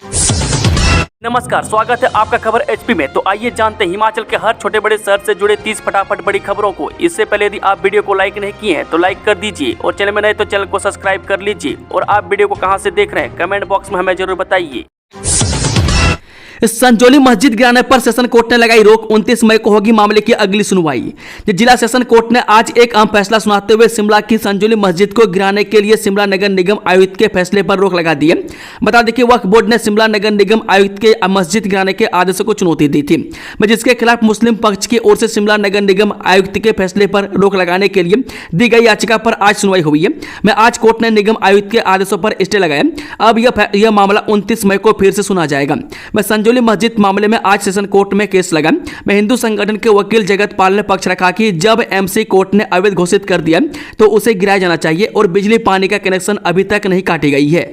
नमस्कार, स्वागत है आपका खबर एचपी में। तो आइए जानते हैं हिमाचल के हर छोटे बड़े शहर से जुड़े 30 फटाफट बड़ी खबरों को। इससे पहले यदि आप वीडियो को लाइक नहीं किए हैं तो लाइक कर दीजिए और चैनल में नए तो चैनल को सब्सक्राइब कर लीजिए। और आप वीडियो को कहां से देख रहे हैं कमेंट बॉक्स में हमें जरूर बताइए। संजौली मस्जिद गिराने पर सेशन कोर्ट ने लगाई रोक। 29 मई को होगी मामले की अगली सुनवाई। जिला सेशन कोर्ट ने आज एक अहम फैसला सुनाते हुए शिमला की संजौली मस्जिद को गिराने के लिए शिमला नगर निगम आयुक्त के फैसले पर रोक लगा दी है। बता दें कि वक्फ बोर्ड ने शिमला नगर निगम आयुक्त के मस्जिद गिराने के आदेश को चुनौती दी थी, जिसके खिलाफ मुस्लिम पक्ष की ओर से शिमला नगर निगम आयुक्त के फैसले पर रोक लगाने के लिए दी गई याचिका पर आज सुनवाई हुई है। आज कोर्ट ने निगम आयुक्त के आदेशों पर स्टे लगाया। अब यह मामला 29 मई को फिर से सुना जाएगा। संजौली मस्जिद मामले में आज सेशन कोर्ट में केस लगा। हिंदू संगठन के वकील जगत पाल ने पक्ष रखा कि जब एमसी कोर्ट ने अवैध घोषित कर दिया तो उसे गिराया जाना चाहिए और बिजली पानी का कनेक्शन अभी तक नहीं काटी गई है।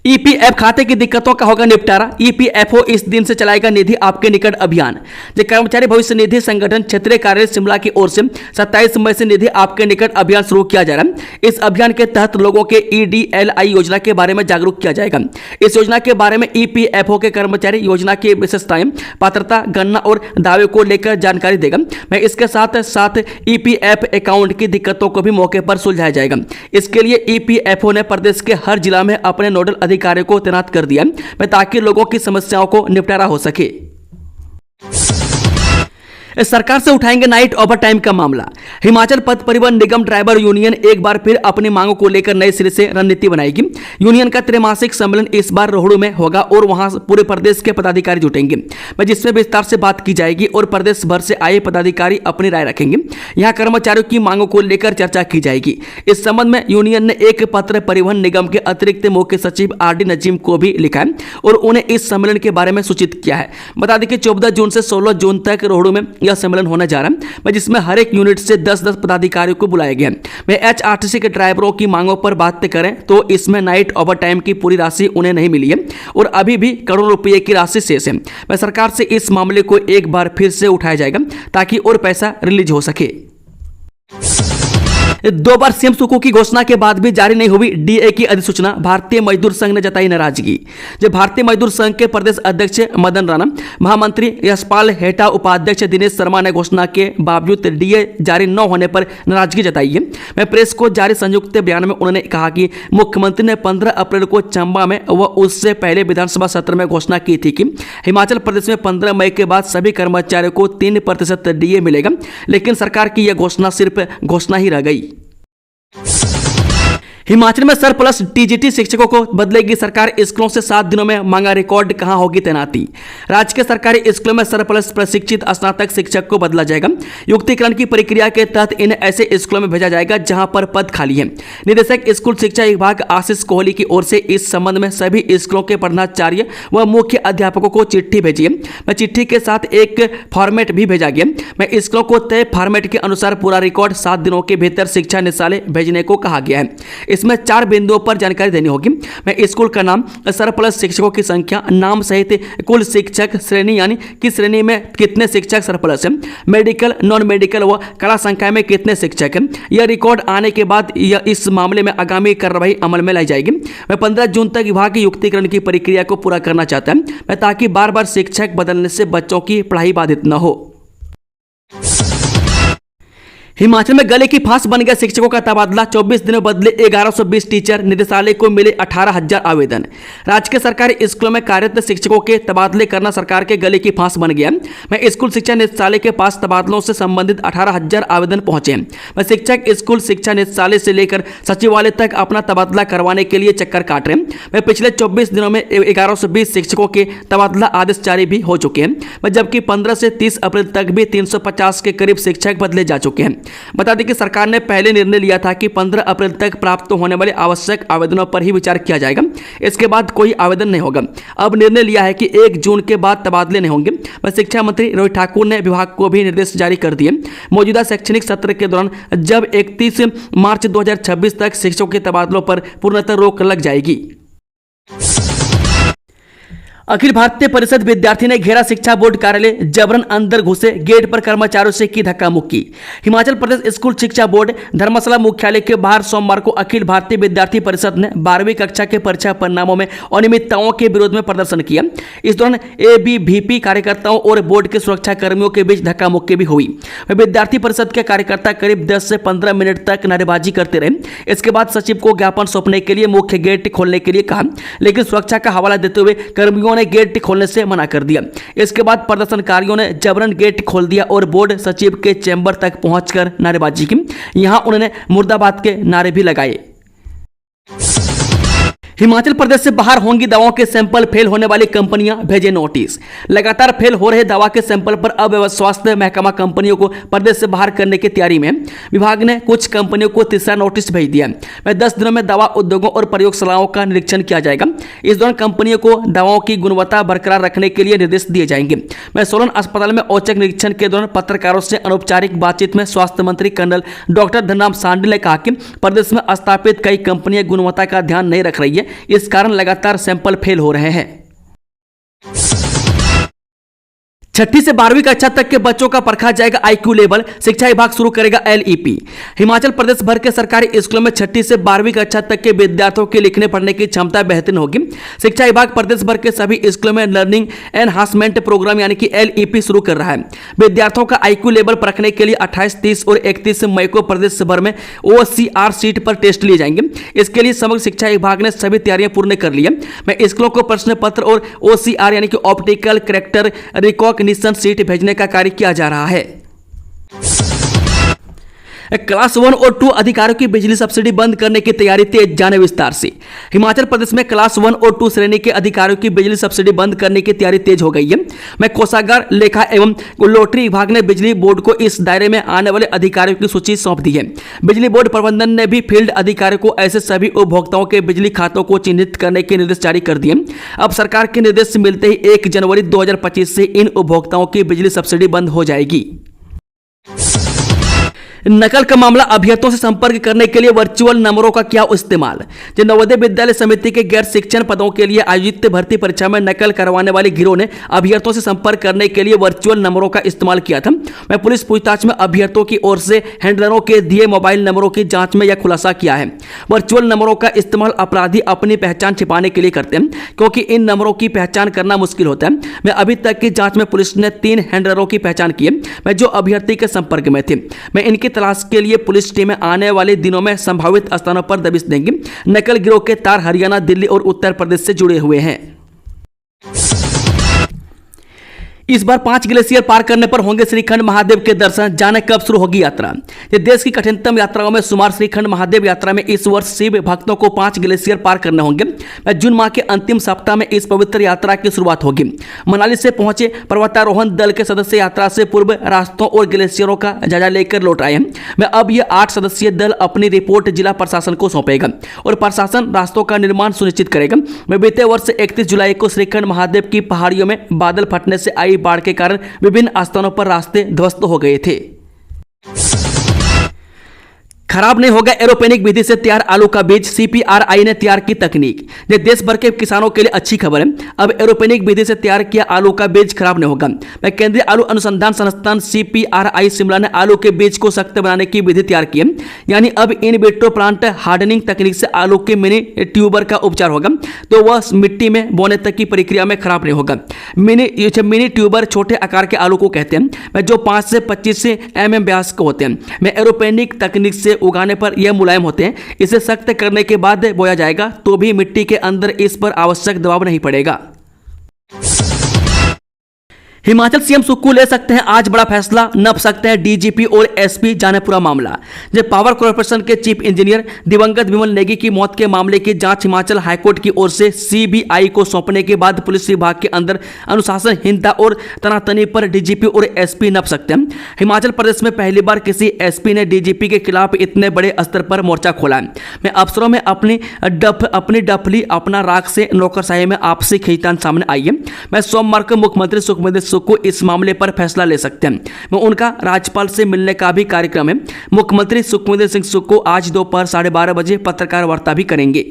ईपीएफ खाते की दिक्कतों का होगा निपटारा। ईपीएफओ इस दिन से चलाएगा निधि आपके निकट अभियान। कर्मचारी भविष्य निधि संगठन क्षेत्रीय कार्यालय शिमला की ओर से 27 मई से निधि आपके निकट अभियान शुरू किया जा रहा है। इस अभियान के तहत लोगों के ईडीएलआई योजना के बारे में जागरूक किया जाएगा। इस योजना के बारे में ईपीएफओ के कर्मचारी योजना की विशेषताएं, पात्रता, गणना और दावे को लेकर जानकारी देगा। मैं इसके साथ साथ ईपीएफ अकाउंट की दिक्कतों को भी मौके पर सुलझाया जाएगा। इसके लिए ईपीएफओ ने प्रदेश के हर जिला में अपने नोडल अधिकारियों को तैनात कर दिया ताकि लोगों की समस्याओं को निपटारा हो सके। सरकार से उठाएंगे नाइट ओवर टाइम का मामला। हिमाचल पथ परिवहन निगम ड्राइवर यूनियन एक बार फिर अपनी मांगों को लेकर नए सिरे से रणनीति बनाएगी। यूनियन का त्रैमासिक सम्मेलन इस बार रोहड़ू में होगा और वहां पूरे प्रदेश के पदाधिकारी जुटेंगे, जिसमें विस्तार से बात की जाएगी और प्रदेश भर से आए पदाधिकारी अपनी राय रखेंगे। यहां कर्मचारियों की मांगों को लेकर चर्चा की जाएगी। इस संबंध में यूनियन ने एक पत्र परिवहन निगम के अतिरिक्त मुख्य सचिव आरडी नजीम को भी लिखा है और उन्हें इस सम्मेलन के बारे में सूचित किया है। बता दें कि 14 जून से 16 जून तक रोहड़ू में यह सम्मेलन होने जा रहा है, जिसमें हर एक यूनिट से 10-10 पदाधिकारियों को बुलाया गया है। एचआरटीसी के ड्राइवरों की मांगों पर बात करें तो इसमें नाइट ओवर टाइम की पूरी राशि उन्हें नहीं मिली है और अभी भी करोड़ों रुपए की राशि शेष है। सरकार से इस मामले को एक बार फिर से उठाया जाएगा ताकि और पैसा रिलीज हो सके। 2 बार सीएम सुक्खू की घोषणा के बाद भी जारी नहीं हुई डीए की अधिसूचना। भारतीय मजदूर संघ ने जताई नाराजगी। जब भारतीय मजदूर संघ के प्रदेश अध्यक्ष मदन राणा, महामंत्री यशपाल हेटा, उपाध्यक्ष दिनेश शर्मा ने घोषणा के बावजूद डीए जारी न होने पर नाराजगी जताई है। मैं प्रेस को जारी संयुक्त बयान में उन्होंने कहा कि मुख्यमंत्री ने 15 अप्रैल को चंबा में व उससे पहले विधानसभा सत्र में घोषणा की थी कि हिमाचल प्रदेश में 15 मई के बाद सभी कर्मचारियों को 3% डीए मिलेगा, लेकिन सरकार की यह घोषणा सिर्फ घोषणा ही रह गई। हिमाचल में सरप्लस टीजीटी शिक्षकों को बदलेगी सरकार। स्कूलों से 7 दिनों में मांगा रिकॉर्ड, कहां होगी तैनाती। राज्य के सरकारी स्कूलों में सरप्लस प्रशिक्षित स्नातक शिक्षक को बदला जाएगा। युक्तिकरण की प्रक्रिया के तहत इन्हें ऐसे स्कूलों में भेजा जाएगा जहां पर पद खाली है। निदेशक स्कूल शिक्षा विभाग आशीष कोहली की ओर से इस संबंध में सभी स्कूलों के प्रधानाचार्य व मुख्य अध्यापकों को चिट्ठी भेजी है। चिट्ठी के साथ एक फॉर्मेट भी भेजा गया। स्कूलों को तय फॉर्मेट के अनुसार पूरा रिकॉर्ड 7 दिनों के भीतर शिक्षा निदेशालय भेजने को कहा गया है। इसमें 4 बिंदुओं पर जानकारी देनी होगी। स्कूल का नाम, सरप्लस शिक्षकों की संख्या, नाम सहित कुल शिक्षक श्रेणी, यानी किस श्रेणी में कितने शिक्षक सरप्लस है, मेडिकल, नॉन मेडिकल व कला संख्या में कितने शिक्षक हैं। यह रिकॉर्ड आने के बाद इस मामले में आगामी कार्रवाई अमल में लाई जाएगी। 15 जून तक विभाग की युक्तिकरण की प्रक्रिया को पूरा करना चाहता है ताकि बार बार शिक्षक बदलने से बच्चों की पढ़ाई बाधित न हो। हिमाचल में गले की फांस बन गया शिक्षकों का तबादला। 24 दिनों बदले 1120 टीचर, निदेशालय को मिले 18,000 आवेदन। राज्य के सरकारी स्कूलों में कार्यरत शिक्षकों के तबादले करना सरकार के गले की फांस बन गया। स्कूल शिक्षा निदेशालय के पास तबादलों से संबंधित 18,000 आवेदन पहुंचे। शिक्षक स्कूल शिक्षा निदेशालय से लेकर सचिवालय तक अपना तबादला करवाने के लिए चक्कर काट रहे हैं। पिछले 24 दिनों में 1120 शिक्षकों के तबादला आदेश जारी भी हो चुके हैं, जबकि 15 से 30 अप्रैल तक भी 350 के करीब शिक्षक बदले जा चुके हैं। बता दें कि सरकार ने पहले निर्णय लिया था कि 15 अप्रैल तक प्राप्त होने वाले आवश्यक आवेदनों पर ही विचार किया जाएगा, इसके बाद कोई आवेदन नहीं होगा। अब निर्णय लिया है कि 1 जून के बाद तबादले नहीं होंगे। शिक्षा मंत्री रोहित ठाकुर ने विभाग को भी निर्देश जारी कर दिए। मौजूदा शैक्षणिक सत्र के दौरान जब 31 मार्च 2026 तक शिक्षकों के तबादलों पर पूर्णतः रोक लग जाएगी। अखिल भारतीय परिषद विद्यार्थी ने घेरा शिक्षा बोर्ड कार्यालय, जबरन अंदर घुसे, गेट पर कर्मचारियों से की धक्का मुक्की। हिमाचल प्रदेश स्कूल शिक्षा बोर्ड धर्मशाला मुख्यालय के बाहर सोमवार को अखिल भारतीय विद्यार्थी परिषद ने 12वीं कक्षा के परीक्षा परिणामों में अनियमितताओं के विरोध में प्रदर्शन किया। इस दौरान एबीवीपी कार्यकर्ताओं और बोर्ड के सुरक्षा कर्मियों के बीच धक्का मुक्की भी हुई। विद्यार्थी परिषद के कार्यकर्ता करीब 10 से 15 मिनट तक नारेबाजी करते रहे। इसके बाद सचिव को ज्ञापन सौंपने के लिए मुख्य गेट खोलने के लिए कहा, लेकिन सुरक्षा का हवाला देते हुए कर्मियों ने गेट खोलने से मना कर दिया। इसके बाद प्रदर्शनकारियों ने जबरन गेट खोल दिया और बोर्ड सचिव के चैम्बर तक पहुंचकर नारेबाजी की। यहां उन्होंने मुर्दाबाद के नारे भी लगाए। हिमाचल प्रदेश से बाहर होंगी दवाओं के सैंपल, फेल होने वाली कंपनियां भेजे नोटिस। लगातार फेल हो रहे दवा के सैंपल पर अब स्वास्थ्य महकमा कंपनियों को प्रदेश से बाहर करने की तैयारी में। विभाग ने कुछ कंपनियों को तीसरा नोटिस भेज दिया। 10 दिनों में दवा उद्योगों और प्रयोगशालाओं का निरीक्षण किया जाएगा। इस दौरान कंपनियों को दवाओं की गुणवत्ता बरकरार रखने के लिए निर्देश दिए जाएंगे। सोलन अस्पताल में औचक निरीक्षण के दौरान पत्रकारों से अनौपचारिक बातचीत में स्वास्थ्य मंत्री कर्नल डॉक्टर धनराम शांडिल ने कहा कि प्रदेश में स्थापित कई कंपनियां गुणवत्ता का ध्यान नहीं रख रही है, इस कारण लगातार सैंपल फेल हो रहे हैं। 6ठी से 12वीं कक्षा तक के बच्चों का परखा जाएगा आईक्यू लेवल, शिक्षा विभाग शुरू करेगा एलईपी। हिमाचल प्रदेश भर के सरकारी स्कूलों में 6ठी से 12वीं कक्षा तक के विद्यार्थियों की लिखने पढ़ने की क्षमता बेहतर होगी। शिक्षा विभाग प्रदेश भर के सभी स्कूलों में लर्निंग एनहांसमेंट प्रोग्राम यानी कि एलईपी शुरू कर रहा है। विद्यार्थियों का आईक्यू लेवल परखने के लिए 28, 30 और 31 मई को प्रदेश भर में ओसीआर सीट पर टेस्ट लिए जाएंगे। इसके लिए समग्र शिक्षा विभाग ने सभी तैयारियां पूर्ण कर ली है। स्कूलों को प्रश्न पत्र और ओसीआर यानी कि ऑप्टिकल कैरेक्टर रिकॉग्निशन सीट भेजने का कार्य किया जा रहा है। क्लास 1 और 2 अधिकारियों की बिजली सब्सिडी बंद करने की तैयारी तेज, जाने विस्तार से। हिमाचल प्रदेश में क्लास 1 और 2 श्रेणी के अधिकारियों की बिजली सब्सिडी बंद करने की तैयारी तेज हो गई है। कोषागार, लेखा एवं लॉटरी विभाग ने बिजली बोर्ड को इस दायरे में आने वाले अधिकारियों की सूची सौंप दी है। बिजली बोर्ड प्रबंधन ने भी फील्ड अधिकारियों को ऐसे सभी उपभोक्ताओं के बिजली खातों को चिन्हित करने के निर्देश जारी कर दिए। अब सरकार के निर्देश मिलते ही 1 जनवरी 2025 से इन उपभोक्ताओं की बिजली सब्सिडी बंद हो जाएगी। नकल का मामला, अभ्यर्थियों से संपर्क करने के लिए वर्चुअल नंबरों का क्या इस्तेमाल। नवोदय विद्यालय समिति के गैर शिक्षण पदों के लिए आयोजित भर्ती परीक्षा में नकल करवाने वाले गिरोह ने अभ्यर्थियों से संपर्क करने के लिए वर्चुअल नंबरों का इस्तेमाल किया था। पुलिस पूछताछ में अभ्यर्थियों की ओर से हैंडलरों के दिए मोबाइल नंबरों की जांच में यह खुलासा किया है। वर्चुअल नंबरों का इस्तेमाल अपराधी अपनी पहचान छिपाने के लिए करते हैं, क्योंकि इन नंबरों की पहचान करना मुश्किल होता है। अभी तक की जांच में पुलिस ने 3 हैंडलरों की पहचान की है, जो अभ्यर्थी के संपर्क में थे। इनकी तलाश के लिए पुलिस टीमें आने वाले दिनों में संभावित स्थानों पर दबिश देंगी। नकल गिरोह के तार हरियाणा, दिल्ली और उत्तर प्रदेश से जुड़े हुए हैं। इस बार 5 ग्लेशियर पार करने पर होंगे श्रीखंड महादेव के दर्शन, जाने कब शुरू होगी यात्रा। देश की कठिनतम यात्राओं में शुमार श्रीखंड महादेव यात्रा में इस वर्ष शिव भक्तों को 5 ग्लेशियर पार करने होंगे। जून माह के अंतिम सप्ताह में इस पवित्र यात्रा की शुरुआत होगी। मनाली से पहुंचे पर्वतारोहण दल के सदस्य यात्रा से पूर्व रास्तों और ग्लेशियरों का जायजा लेकर लौट आए हैं। अब यह 8 सदस्यीय दल अपनी रिपोर्ट जिला प्रशासन को सौंपेगा और प्रशासन रास्तों का निर्माण सुनिश्चित करेगा। बीते वर्ष 31 जुलाई को श्रीखंड महादेव की पहाड़ियों में बादल फटने से आई बाढ़ के कारण विभिन्न स्थानों पर रास्ते ध्वस्त हो गए थे। खराब नहीं होगा एरोपोनिक विधि से तैयार आलू का बीज, सीपीआरआई ने तैयार की तकनीक। ये देश भर के किसानों के लिए अच्छी खबर है। अब एरोपोनिक विधि से तैयार किया आलू का बीज खराब नहीं होगा। केंद्रीय आलू अनुसंधान संस्थान सीपीआरआई शिमला ने आलू के बीज को सख्त बनाने की विधि तैयार की है। यानी अब इन विट्रो प्लांट हार्डनिंग तकनीक से आलू के मिनी ट्यूबर का उपचार होगा, तो वह मिट्टी में बोने तक की प्रक्रिया में खराब नहीं होगा। मिनी ट्यूबर छोटे आकार के आलू को कहते हैं, जो 5 से 25 mm व्यास के होते हैं। एरोपोनिक तकनीक से उगाने पर यह मुलायम होते हैं। इसे सख्त करने के बाद बोया जाएगा तो भी मिट्टी के अंदर इस पर आवश्यक दबाव नहीं पड़ेगा। हिमाचल सीएम सुक्खू ले सकते हैं आज बड़ा फैसला, नप सकते हैं डीजीपी और एसपी, जाने पूरा मामला। जब पावर कॉर्पोरेशन के चीफ इंजीनियर दिवंगत विमल नेगी की मौत के मामले की जांच हिमाचल हाईकोर्ट की ओर से सीबीआई को सौंपने के बाद पुलिस विभाग के अंदर अनुशासनहीनता और तनातनी पर डीजीपी और एसपी नप सकते हैं। हिमाचल प्रदेश में पहली बार किसी एसपी ने डीजीपी के खिलाफ इतने बड़े स्तर पर मोर्चा खोला है। मैं अफसरों में अपनी डफली अपना राख से नौकरशाही में आपसी खींचतान सामने आई है। मैं सोमवार को मुख्यमंत्री सुखविंदर को इस मामले पर फैसला ले सकते हैं। मैं उनका राज्यपाल से मिलने का भी कार्यक्रम है। मुख्यमंत्री सुखविंदर सिंह सुक्खू आज दोपहर 12:30 बजे पत्रकार वार्ता भी करेंगे।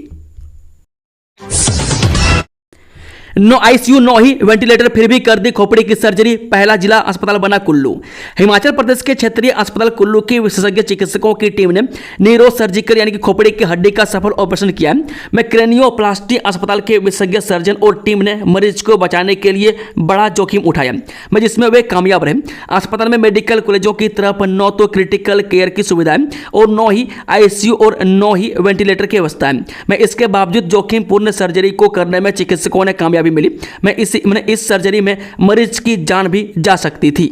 नो आईसीयू, नो ही वेंटिलेटर, फिर भी कर दी खोपड़ी की सर्जरी, पहला जिला अस्पताल बना कुल्लू। हिमाचल प्रदेश के क्षेत्रीय अस्पताल कुल्लू की विशेषज्ञ चिकित्सकों की टीम ने न्यूरो सर्जिकल यानी कि खोपड़ी की हड्डी का सफल ऑपरेशन किया। में क्रेनियोप्लास्टी अस्पताल के विशेषज्ञ सर्जन और टीम ने मरीज को बचाने के लिए बड़ा जोखिम उठाया, मैं जिसमें वे कामयाब रहे। अस्पताल में मेडिकल कॉलेजों की तरफ 9 तो क्रिटिकल केयर की सुविधाएं और 9 ही आईसीयू और 9 ही वेंटिलेटर की व्यवस्था है। मैं इसके बावजूद जोखिम पूर्ण सर्जरी को करने में चिकित्सकों ने कामयाबी मिली। मैं इस सर्जरी में मरीज की जान भी जा सकती थी।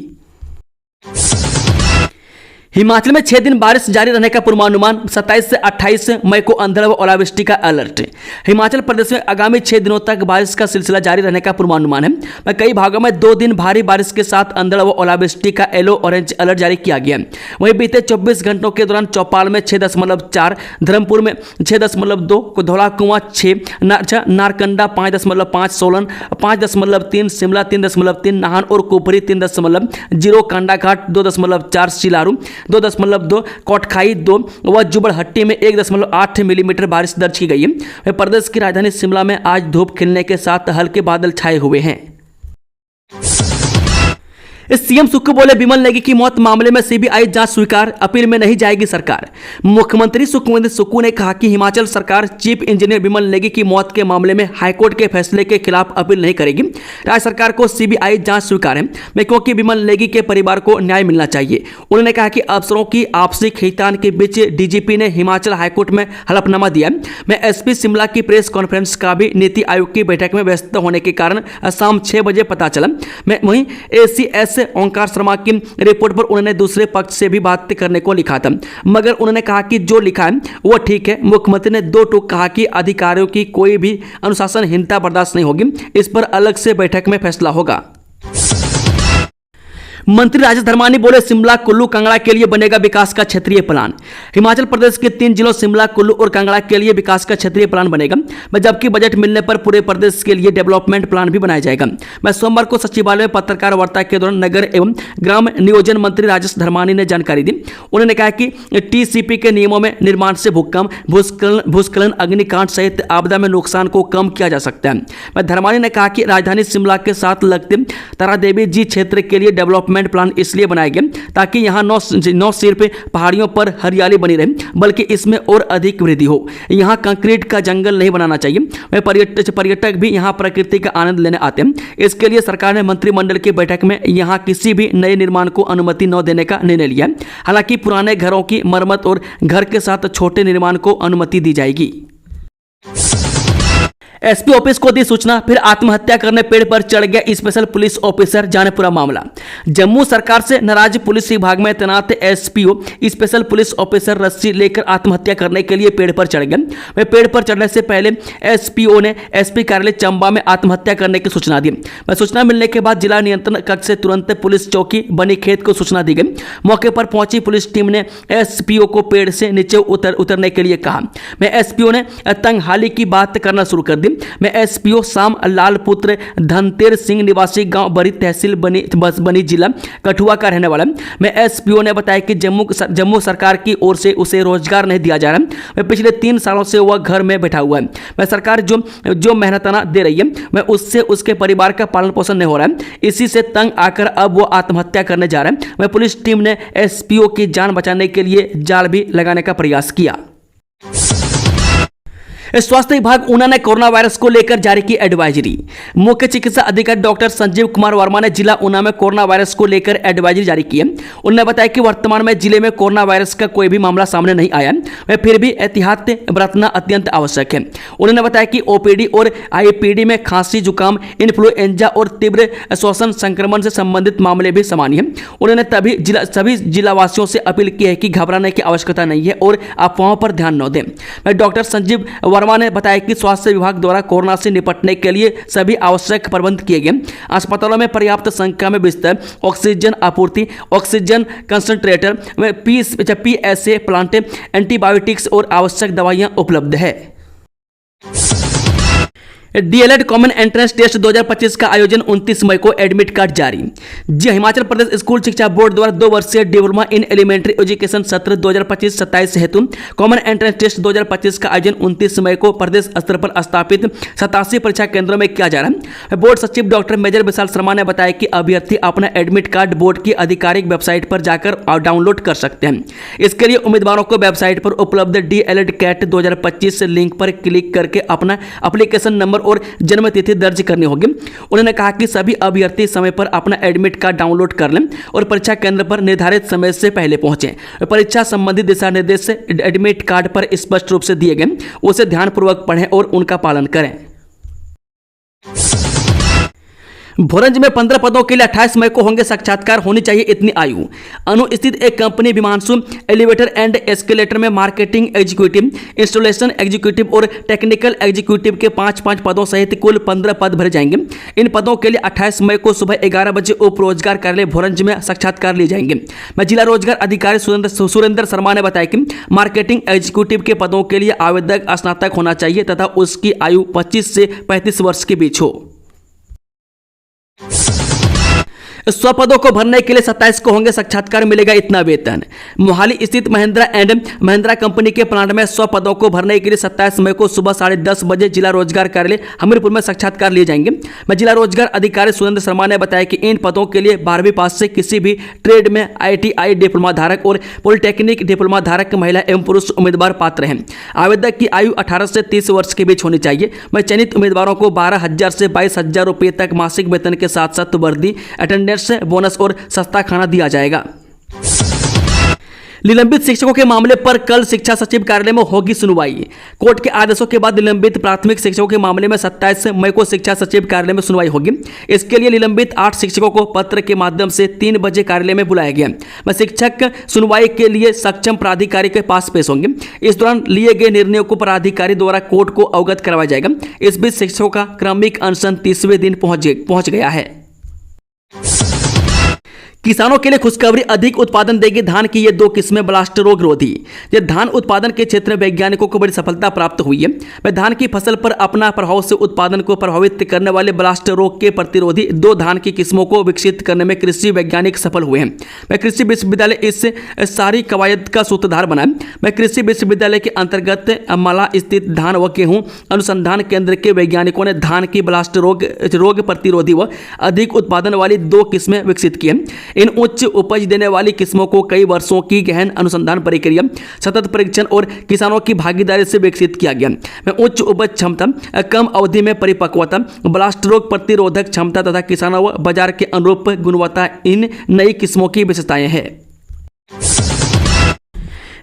हिमाचल में 6 दिन बारिश जारी रहने का पूर्वानुमान, 27 से 28 मई को अंधड़ व ओलावृष्टि का अलर्ट। हिमाचल प्रदेश में आगामी 6 दिनों तक बारिश का सिलसिला जारी रहने का पूर्वानुमान है। में कई भागों में 2 दिन भारी बारिश के साथ अंधड़ व ओलावृष्टि का येलो ऑरेंज अलर्ट जारी किया गया। वहीं बीते 24 घंटों के दौरान चौपाल में 6.4, धर्मपुर में 6.2, धौलाकुआं 6, नारकंडा 5.5, सोलन 5.3, शिमला 3.3, नाहन और कुफरी 3.0, कांडाघाट 2.4, सिलारू 2.2, कोटखाई 2 व जुबड़हट्टी में 1.8 मिलीमीटर बारिश दर्ज की गई है। प्रदेश की राजधानी शिमला में आज धूप खिलने के साथ हल्के बादल छाए हुए हैं। सीएम सुक्खू बोले, विमल नेगी की मौत मामले में सीबीआई जांच स्वीकार, अपील में नहीं जाएगी सरकार। मुख्यमंत्री सुखविंदर सुक्खू ने कहा कि हिमाचल सरकार चीफ इंजीनियर विमल नेगी की मौत के मामले में हाईकोर्ट के फैसले के खिलाफ अपील नहीं करेगी। राज्य सरकार को सीबीआई जांच स्वीकार है, क्योंकि विमल नेगी के परिवार को न्याय मिलना चाहिए। उन्होंने कहा कि अफसरों की आपसी खींचतान के बीच डीजीपी ने हिमाचल हाईकोर्ट में हलफनामा दिया। मैं एसपी शिमला की प्रेस कॉन्फ्रेंस का भी नीति आयोग की बैठक में व्यस्त होने के कारण शाम 6 बजे पता चला। मैं वहीं एसीएस ओंकार शर्मा की रिपोर्ट पर उन्होंने दूसरे पक्ष से भी बात करने को लिखा था, मगर उन्होंने कहा कि जो लिखा है वो ठीक है। मुख्यमंत्री ने 2 टूक कहा कि अधिकारियों की कोई भी अनुशासनहीनता बर्दाश्त नहीं होगी, इस पर अलग से बैठक में फैसला होगा। मंत्री राजेश धर्मानी बोले, शिमला कुल्लू कांगड़ा के लिए बनेगा विकास का क्षेत्रीय प्लान। हिमाचल प्रदेश के 3 जिलों शिमला कुल्लू और कांगड़ा के लिए विकास का क्षेत्रीय प्लान बनेगा, जबकि बजट मिलने पर पूरे प्रदेश के लिए डेवलपमेंट प्लान भी बनाया जाएगा। मैं सोमवार को सचिवालय में पत्रकार वार्ता के दौरान नगर एवं ग्राम नियोजन मंत्री राजेश धर्मानी ने जानकारी दी। उन्होंने कहा कि टीसीपी के नियमों में निर्माण से भूकंप, भूस्खलन, अग्निकांड सहित आपदा में नुकसान को कम किया जा सकता है। मैं धर्मानी ने कहा कि राजधानी शिमला के साथ लगते तारादेवी जी क्षेत्र के लिए डेवलपमेंट प्लान इसलिए बनाए गए ताकि यहां न सिर्फ पहाड़ियों पर हरियाली बनी रहे, बल्कि इसमें और अधिक वृद्धि हो। यहां कंक्रीट का जंगल नहीं बनाना चाहिए। वे पर्यटक भी यहां प्रकृति का आनंद लेने आते हैं। इसके लिए सरकार ने मंत्रिमंडल की बैठक में यहां किसी भी नए निर्माण को अनुमति न देने का निर्णय लिया। हालांकि पुराने घरों की मरम्मत और घर के साथ छोटे निर्माण को अनुमति दी जाएगी। एसपी ऑफिस को दी सूचना, फिर आत्महत्या करने पेड़ पर चढ़ गया स्पेशल पुलिस ऑफिसर, जाने पूरा मामला। जम्मू सरकार से नाराज पुलिस विभाग में तैनात एसपीओ स्पेशल पुलिस ऑफिसर रस्सी लेकर आत्महत्या करने के लिए पेड़ पर चढ़ गए। वे पेड़ पर चढ़ने से पहले एसपीओ ने एसपी कार्यालय चंबा में आत्महत्या करने की सूचना दी। सूचना मिलने के बाद जिला नियंत्रण कक्ष से तुरंत पुलिस चौकी बनी खेत को सूचना दी गई। मौके पर पहुंची पुलिस टीम ने एसपीओ को पेड़ से नीचे उतरने के लिए कहा। मैं एसपीओ ने तंगहाली की बात करना शुरू कर दी। मैं एसपीओ शाम लाल पुत्र धनतेर सिंह निवासी गांव बरी तहसील बनी जिला कठुआ का रहने वाला। मैं एसपीओ ने बताया कि जम्मू सरकार की ओर से उसे रोजगार नहीं दिया जा रहा। मैं पिछले 3 सालों से वह घर में बैठा हुआ है। मैं सरकार जो मेहनताना दे रही है, मैं उससे उसके परिवार का पालन पोषण नहीं हो रहा है। इसी से तंग आकर अब वो आत्महत्या करने जा रहा है। मैं पुलिस टीम ने एसपीओ की जान बचाने के लिए जाल भी लगाने का प्रयास किया। स्वास्थ्य विभाग ऊना ने कोरोना वायरस को लेकर जारी की एडवाइजरी। मुख्य चिकित्सा अधिकारी डॉक्टर संजीव कुमार वर्मा ने जिला ऊना में कोरोना वायरस को लेकर एडवाइजरी जारी की है। उन्होंने बताया कि वर्तमान में जिले में कोरोना वायरस का कोई भी मामला सामने नहीं आया है, फिर भी एहतियात बरतना अत्यंत आवश्यक है। उन्होंने बताया कि ओपीडी और आईपीडी में खांसी, जुकाम, इन्फ्लुएंजा और तीव्र श्वसन संक्रमण से संबंधित मामले भी सामान्य हैं। उन्होंने सभी जिलावासियों से अपील की है कि घबराने की आवश्यकता नहीं है और अफवाहों पर ध्यान न दें। डॉक्टर संजीव वर्मा ने बताया कि स्वास्थ्य विभाग द्वारा कोरोना से निपटने के लिए सभी आवश्यक प्रबंध किए गए। अस्पतालों में पर्याप्त संख्या में बिस्तर, ऑक्सीजन आपूर्ति, oxygen concentrator, PSA plant, antibiotics और आवश्यक दवाइयां उपलब्ध है। डीएलएड कॉमन एंट्रेंस टेस्ट 2025 का आयोजन 29 मई को, एडमिट कार्ड जारी। जी, हिमाचल प्रदेश स्कूल शिक्षा बोर्ड द्वारा 2 वर्षीय डिप्लोमा इन एलिमेंट्री एजुकेशन सत्र 2025-27 हेतु कॉमन एंट्रेंस टेस्ट 2025 का आयोजन 29 मई को प्रदेश स्तर पर स्थापित 87 परीक्षा केंद्रों में किया जा रहा है। बोर्ड सचिव डॉक्टर मेजर विशाल शर्मा ने बताया कि अभ्यर्थी अपना एडमिट कार्ड बोर्ड की आधिकारिक वेबसाइट पर जाकर डाउनलोड कर सकते हैं। इसके लिए उम्मीदवारों को वेबसाइट पर उपलब्ध डीएलएड कैट 2025 लिंक पर क्लिक करके अपना एप्लीकेशन नंबर और जन्म तिथि दर्ज करनी होगी। उन्होंने कहा कि सभी अभ्यर्थी समय पर अपना एडमिट कार्ड डाउनलोड कर लें और परीक्षा केंद्र पर निर्धारित समय से पहले पहुंचें। परीक्षा संबंधी दिशा निर्देश एडमिट कार्ड पर स्पष्ट रूप से दिए गए, उसे ध्यानपूर्वक पढ़ें और उनका पालन करें। भोरंज में 15 पदों के लिए 28 मई को होंगे साक्षात्कार, होनी चाहिए इतनी आयु। अनु स्थित एक company Vimanshu elevator and escalator में मार्केटिंग एग्जीक्यूटिव, इंस्टॉलेशन एग्जीक्यूटिव और टेक्निकल एग्जीक्यूटिव के 5-5 पदों सहित कुल 15 पद भरे जाएंगे। इन पदों के लिए 28 मई को सुबह 11 बजे उप रोजगार कार्यालय भोरंज में साक्षात्कार लिए जाएंगे। जिला रोजगार अधिकारी सुरेंद्र शर्मा ने बताया कि मार्केटिंग एग्जीक्यूटिव के पदों के लिए आवेदक स्नातक होना चाहिए तथा उसकी आयु 25 से 35 वर्ष के बीच हो। 100 पदों को भरने के लिए 27 को होंगे साक्षात्कार, मिलेगा इतना वेतन। मोहाली स्थित महिंद्रा एंड महिंद्रा कंपनी के प्लांट में 100 पदों को भरने के लिए 27 मई को सुबह 10:30 बजे जिला रोजगार कार्यालय हमीरपुर में साक्षात्कार लिए जाएंगे। जिला रोजगार अधिकारी सुरेंद्र शर्मा ने बताया कि इन पदों के लिए 12वीं पास से किसी भी ट्रेड में ITI डिप्लोमा धारक और पॉलिटेक्निक डिप्लोमा धारक महिला एवं पुरुष उम्मीदवार पात्र हैं। आवेदक की आयु 18 से 30 वर्ष के बीच होनी चाहिए। चयनित उम्मीदवारों को 12,000 से 22,000 रुपये तक मासिक वेतन के साथ साथ वर्दी, अटेंडेंस, बोनस और सस्ता खाना दिया जाएगा। निलंबित शिक्षकों के मामले पर कल शिक्षा सचिव कार्यालय में होगी सुनवाई। कोर्ट के आदेशों के बाद निलंबित प्राथमिक शिक्षकों के मामले में 27 मई को शिक्षा सचिव कार्यालय में सुनवाई होगी। इसके लिए निलंबित 8 शिक्षकों को पत्र के माध्यम से 3 बजे कार्यालय में बुलाया गया। शिक्षक सुनवाई के लिए सक्षम प्राधिकारी के पास पेश होंगे। इस दौरान लिए गए निर्णयों को प्राधिकारी द्वारा कोर्ट को अवगत करवाया जाएगा। इस बीच शिक्षकों का क्रमिक अनशन 30वें दिन पहुंच गया है। किसानों के लिए खुशखबरी, अधिक उत्पादन देगी धान की ये 2 किस्में ब्लास्ट रोग रोधी। ये धान उत्पादन के क्षेत्र में वैज्ञानिकों को बड़ी सफलता प्राप्त हुई है। वह धान की फसल पर अपना प्रभाव से उत्पादन को प्रभावित करने वाले ब्लास्ट रोग के प्रतिरोधी 2 धान की किस्मों को विकसित करने में कृषि वैज्ञानिक सफल हुए हैं। वह कृषि विश्वविद्यालय इस सारी कवायद का सूत्रधार बना है। वह कृषि विश्वविद्यालय के अंतर्गत अम्बाला स्थित धान व गेहूं अनुसंधान केंद्र के वैज्ञानिकों ने धान की ब्लास्ट रोग प्रतिरोधी व अधिक उत्पादन वाली 2 किस्में विकसित की हैं। इन उच्च उपज देने वाली किस्मों को कई वर्षों की गहन अनुसंधान प्रक्रिया, सतत परीक्षण और किसानों की भागीदारी से विकसित किया गया। उच्च उपज क्षमता, कम अवधि में परिपक्वता, ब्लास्ट रोग प्रतिरोधक क्षमता तथा किसानों व बाजार के अनुरूप गुणवत्ता इन नई किस्मों की विशेषताएं हैं।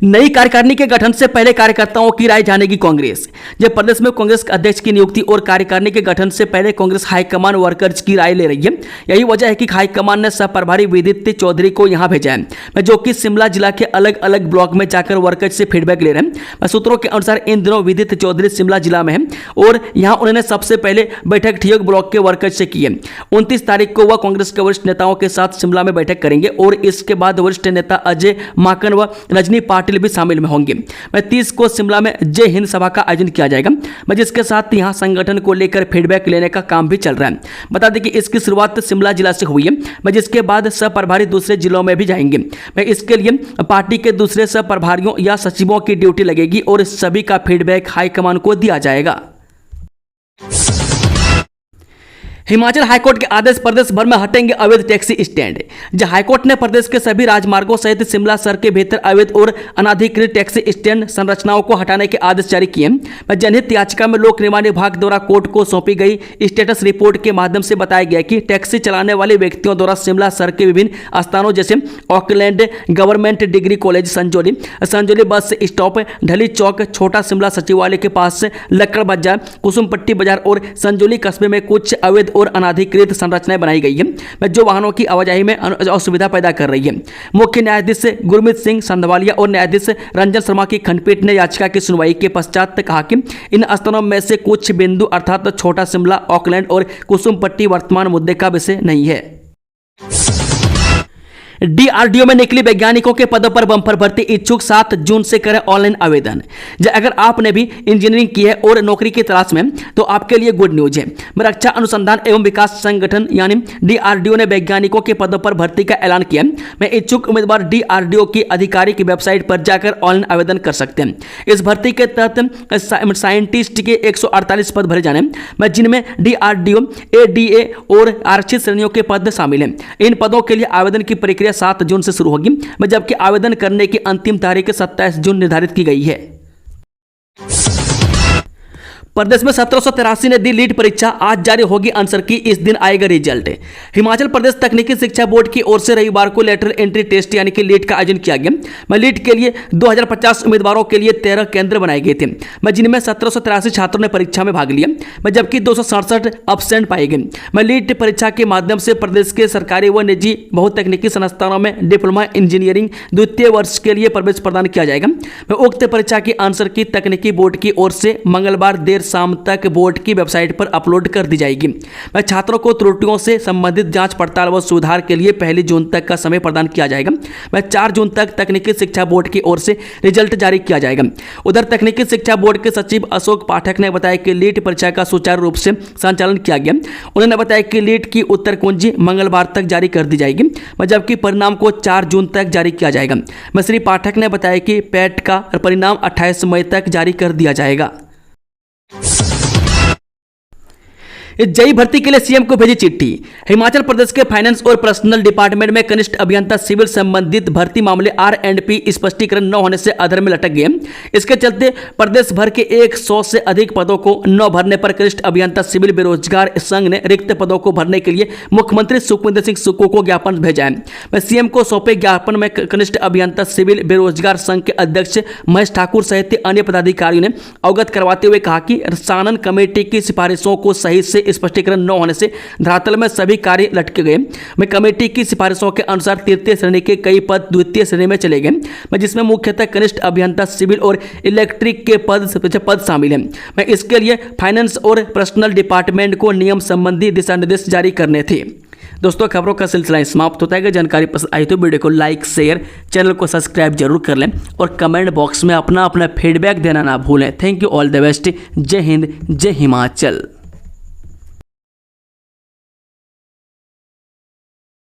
नई कार्यकारिणी के गठन से पहले कार्यकर्ताओं की राय जानेगी कांग्रेस। जब प्रदेश में कांग्रेस अध्यक्ष की नियुक्ति और कार्यकारिणी के गठन से पहले कांग्रेस हाईकमान वर्कर्स की राय ले रही है। यही वजह है कि हाईकमान ने सह प्रभारी विदित चौधरी को यहां भेजा है, जो कि शिमला जिला के अलग अलग ब्लॉक में जाकर वर्कर्स से फीडबैक ले रहे हैं। सूत्रों के अनुसार इन दिनों विदित चौधरी शिमला जिला में है और यहां उन्होंने सबसे पहले बैठक ठियोग ब्लॉक के वर्कर्स से की है। 29 तारीख को वह कांग्रेस के वरिष्ठ नेताओं के साथ शिमला में बैठक करेंगे और इसके बाद वरिष्ठ नेता अजय माकन व रजनी पाटिल भी शामिल में होंगे। 30 को शिमला में जय हिंद सभा का आयोजन किया जाएगा, जिसके साथ यहां संगठन को लेकर फीडबैक लेने का काम भी चल रहा है। बता दें कि इसकी शुरुआत शिमला जिला से हुई है, जिसके बाद सह प्रभारी दूसरे जिलों में भी जाएंगे। इसके लिए पार्टी के दूसरे सह प्रभारियों या सचिवों की ड्यूटी लगेगी और सभी का फीडबैक हाईकमान को दिया जाएगा। हिमाचल हाईकोर्ट के आदेश, प्रदेश भर में हटेंगे अवैध टैक्सी स्टैंड। जहां हाईकोर्ट ने प्रदेश के सभी राजमार्गों सहित शिमला शहर के भीतर अवैध और अनाधिकृत टैक्सी स्टैंड संरचनाओं को हटाने के आदेश जारी किए। जनहित याचिका में लोक निर्माण विभाग द्वारा कोर्ट को सौंपी गई स्टेटस रिपोर्ट के माध्यम से बताया गया कि टैक्सी चलाने वाले व्यक्तियों द्वारा शिमला शहर के विभिन्न स्थानों जैसे Auckland government degree college Sanjauli bus stop, ढली चौक, छोटा शिमला सचिवालय के पास लक्कड़ बाजार, कुसुमपट्टी बाजार और संजौली कस्बे में कुछ अवैध और अनाधिकृत संरचनाएं बनाई गई है, जो वाहनों की आवाजाही में असुविधा पैदा कर रही है। मुख्य न्यायाधीश गुरमीत सिंह संधवालिया और न्यायाधीश रंजन शर्मा की खंडपीठ ने याचिका की सुनवाई के पश्चात कहा कि इन स्थानों में से कुछ बिंदु अर्थात छोटा शिमला, ऑकलैंड और कुसुमपट्टी वर्तमान मुद्दे का विषय नहीं है। डीआरडीओ में निकली वैज्ञानिकों के पदों पर बम्पर भर्ती, इच्छुक 7 जून से करें ऑनलाइन आवेदन। अगर आपने भी इंजीनियरिंग की है और नौकरी की तलाश में, तो आपके लिए गुड न्यूज है। रक्षा अनुसंधान एवं विकास संगठन यानी डीआरडीओ ने वैज्ञानिकों के पदों पर भर्ती का ऐलान किया। मैं इच्छुक उम्मीदवार डीआरडीओ की आधिकारिक वेबसाइट पर जाकर ऑनलाइन आवेदन कर सकते हैं। इस भर्ती के तहत साइंटिस्ट के 148 पद भरे जाने में, जिनमें डीआरडीओ, एडीए और आरक्षित श्रेणियों के पद शामिल हैं। इन पदों के लिए आवेदन की प्रक्रिया 7 जून से शुरू होगी, जबकि आवेदन करने की अंतिम तारीख 27 जून निर्धारित की गई है। प्रदेश में 1783 ने दी लीट परीक्षा, आज जारी होगी आंसर की, इस दिन आएगा रिजल्ट। हिमाचल प्रदेश तकनीकी शिक्षा बोर्ड की ओर से रविवार को लेटरल एंट्री टेस्ट यानी कि लीट का आयोजन किया गया। लीट के लिए 2050 उम्मीदवारों के लिए 13 केंद्र बनाए गए थे, जिनमें 1783 छात्रों ने परीक्षा में भाग लिया, जबकि 267 एब्सेंट पाए गए। लीट परीक्षा के माध्यम से प्रदेश के सरकारी व निजी बहुतकनीकी संस्थानों में डिप्लोमा इंजीनियरिंग द्वितीय वर्ष के लिए प्रवेश प्रदान किया जाएगा। उक्त परीक्षा की आंसर की तकनीकी बोर्ड की ओर से मंगलवार देर शाम तक बोर्ड की वेबसाइट पर अपलोड कर दी जाएगी। छात्रों को त्रुटियों से संबंधित जांच पड़ताल व सुधार के लिए 1 जून तक का समय प्रदान किया जाएगा। 4 जून तक तकनीकी शिक्षा बोर्ड की ओर से रिजल्ट जारी किया जाएगा। उधर तकनीकी शिक्षा बोर्ड के सचिव अशोक पाठक ने बताया कि लीट परीक्षा का सुचारू रूप से संचालन किया गया। उन्होंने बताया कि लीट की उत्तर कुंजी मंगलवार तक जारी कर दी जाएगी, जबकि परिणाम को 4 जून तक जारी किया जाएगा। श्री पाठक ने बताया कि पैट का परिणाम 28 मई तक जारी कर दिया जाएगा। जेई भर्ती के लिए सीएम को भेजी चिट्ठी। हिमाचल प्रदेश के फाइनेंस और पर्सनल डिपार्टमेंट में कनिष्ठ अभियंता सिविल संबंधित भर्ती मामले R&P स्पष्टीकरण न होने से अधर में लटक गए। इसके चलते प्रदेश भर के 100 से अधिक पदों को न भरने पर कनिष्ठ अभियंता सिविल बेरोजगार संघ ने रिक्त पदों को भरने के लिए मुख्यमंत्री सुखविंदर सिंह सुक्खू को ज्ञापन भेजा है। सीएम को सौंपे ज्ञापन में कनिष्ठ अभियंता सिविल बेरोजगार संघ के अध्यक्ष महेश ठाकुर सहित अन्य पदाधिकारियों ने अवगत करवाते हुए कहा कि सानन कमेटी की सिफारिशों को सही से स्पष्टीकरण न होने से धरातल में सभी कार्य लटके गए। कमेटी की सिफारिशों के अनुसार तृतीय श्रेणी के कई पद द्वितीय श्रेणी में चले गए, जिसमें मुख्यतः कनिष्ठ अभियंता सिविल और इलेक्ट्रिक के पद शामिल हैं। इसके लिए फाइनेंस और पर्सनल डिपार्टमेंट को नियम संबंधी दिशा निर्देश जारी करने थे। दोस्तों, खबरों का सिलसिला समाप्त होता है। जानकारी पसंद आई तो वीडियो को लाइक, शेयर, चैनल को सब्सक्राइब जरूर कर लें और कमेंट बॉक्स में अपना फीडबैक देना ना भूलें। Thank you, all the best. जय हिंद, जय हिमाचल।